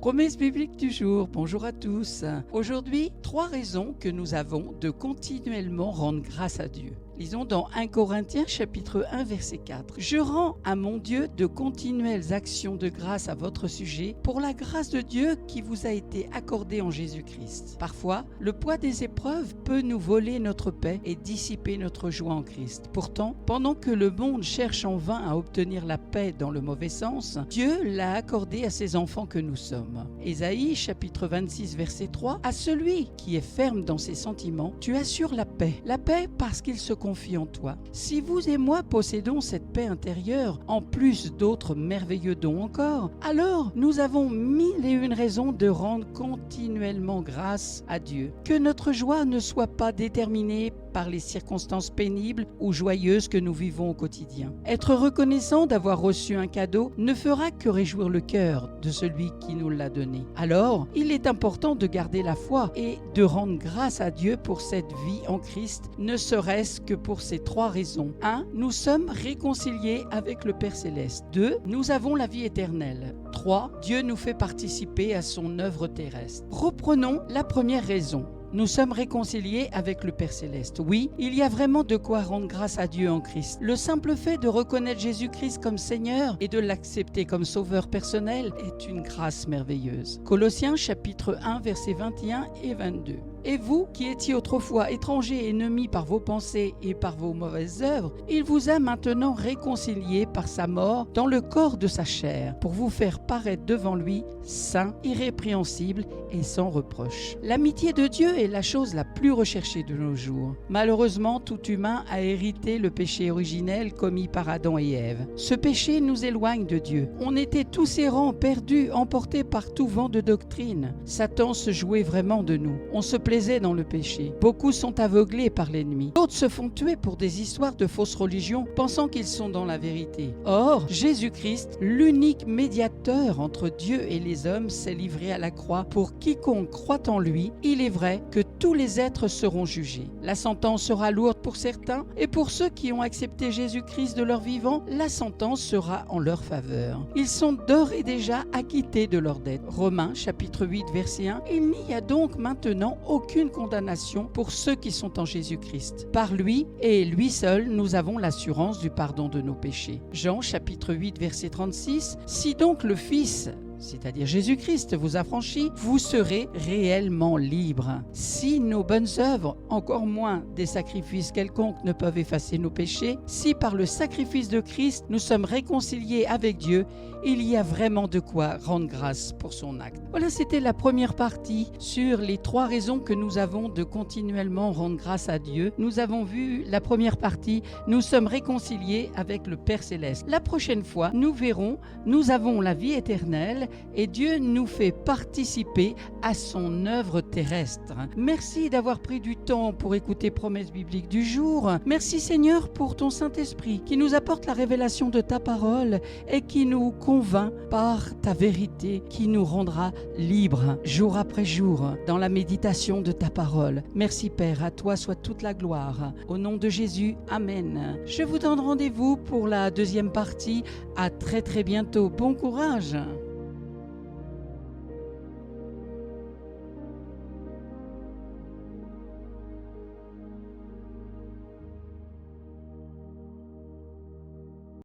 Promesse biblique du jour, bonjour à tous. Aujourd'hui, 3 raisons que nous avons de continuellement rendre grâce à Dieu. Lisons dans 1 Corinthiens chapitre 1 verset 4. « Je rends à mon Dieu de continuelles actions de grâce à votre sujet pour la grâce de Dieu qui vous a été accordée en Jésus-Christ. » Parfois, le poids des épreuves peut nous voler notre paix et dissiper notre joie en Christ. Pourtant, pendant que le monde cherche en vain à obtenir la paix dans le mauvais sens, Dieu l'a accordée à ses enfants que nous sommes. Ésaïe chapitre 26 verset 3. « À celui qui est ferme dans ses sentiments, tu assures la paix parce qu'il se confie en toi. » Si vous et moi possédons cette paix intérieure, en plus d'autres merveilleux dons encore, alors nous avons 1001 raisons de rendre continuellement grâce à Dieu. Que notre joie ne soit pas déterminée par les circonstances pénibles ou joyeuses que nous vivons au quotidien. Être reconnaissant d'avoir reçu un cadeau ne fera que réjouir le cœur de celui qui nous l'a donné. Alors, il est important de garder la foi et de rendre grâce à Dieu pour cette vie en Christ, ne serait-ce que pour ces 3 raisons. 1. Nous sommes réconciliés avec le Père Céleste. 2. Nous avons la vie éternelle. 3. Dieu nous fait participer à son œuvre terrestre. Reprenons la première raison. Nous sommes réconciliés avec le Père Céleste. Oui, il y a vraiment de quoi rendre grâce à Dieu en Christ. Le simple fait de reconnaître Jésus-Christ comme Seigneur et de l'accepter comme Sauveur personnel est une grâce merveilleuse. Colossiens chapitre 1 versets 21 et 22. Et vous, qui étiez autrefois étrangers et ennemis par vos pensées et par vos mauvaises œuvres, il vous a maintenant réconciliés par sa mort dans le corps de sa chair, pour vous faire paraître devant lui saint, irrépréhensible et sans reproche. L'amitié de Dieu est la chose la plus recherchée de nos jours. Malheureusement, tout humain a hérité le péché originel commis par Adam et Ève. Ce péché nous éloigne de Dieu. On était tous errants, perdus, emportés par tout vent de doctrine. Satan se jouait vraiment de nous. On se plaisait dans le péché. Beaucoup sont aveuglés par l'ennemi. D'autres se font tuer pour des histoires de fausses religions, pensant qu'ils sont dans la vérité. Or, Jésus-Christ, l'unique médiateur entre Dieu et les hommes, s'est livré à la croix pour quiconque croit en lui. Il est vrai que tous les êtres seront jugés. La sentence sera lourde pour certains, et pour ceux qui ont accepté Jésus-Christ de leur vivant, la sentence sera en leur faveur. Ils sont d'ores et déjà acquittés de leurs dettes. Romains chapitre 8 verset 1. Il n'y a donc maintenant aucune condamnation pour ceux qui sont en Jésus-Christ. Par lui et lui seul, nous avons l'assurance du pardon de nos péchés. Jean chapitre 8 verset 36. Si donc le Fils, c'est-à-dire Jésus-Christ, vous affranchit, vous serez réellement libre. Si nos bonnes œuvres, encore moins des sacrifices quelconques, ne peuvent effacer nos péchés, si par le sacrifice de Christ nous sommes réconciliés avec Dieu, il y a vraiment de quoi rendre grâce pour son acte. Voilà, c'était la première partie sur les 3 raisons que nous avons de continuellement rendre grâce à Dieu. Nous avons vu la première partie, nous sommes réconciliés avec le Père Céleste. La prochaine fois, nous verrons, nous avons la vie éternelle et Dieu nous fait participer à son œuvre terrestre. Merci d'avoir pris du temps pour écouter Promesse biblique du jour. Merci Seigneur pour ton Saint-Esprit qui nous apporte la révélation de ta parole et qui nous convainc par ta vérité, qui nous rendra libres jour après jour dans la méditation de ta parole. Merci Père, à toi soit toute la gloire. Au nom de Jésus, Amen. Je vous donne rendez-vous pour la deuxième partie. À très bientôt. Bon courage.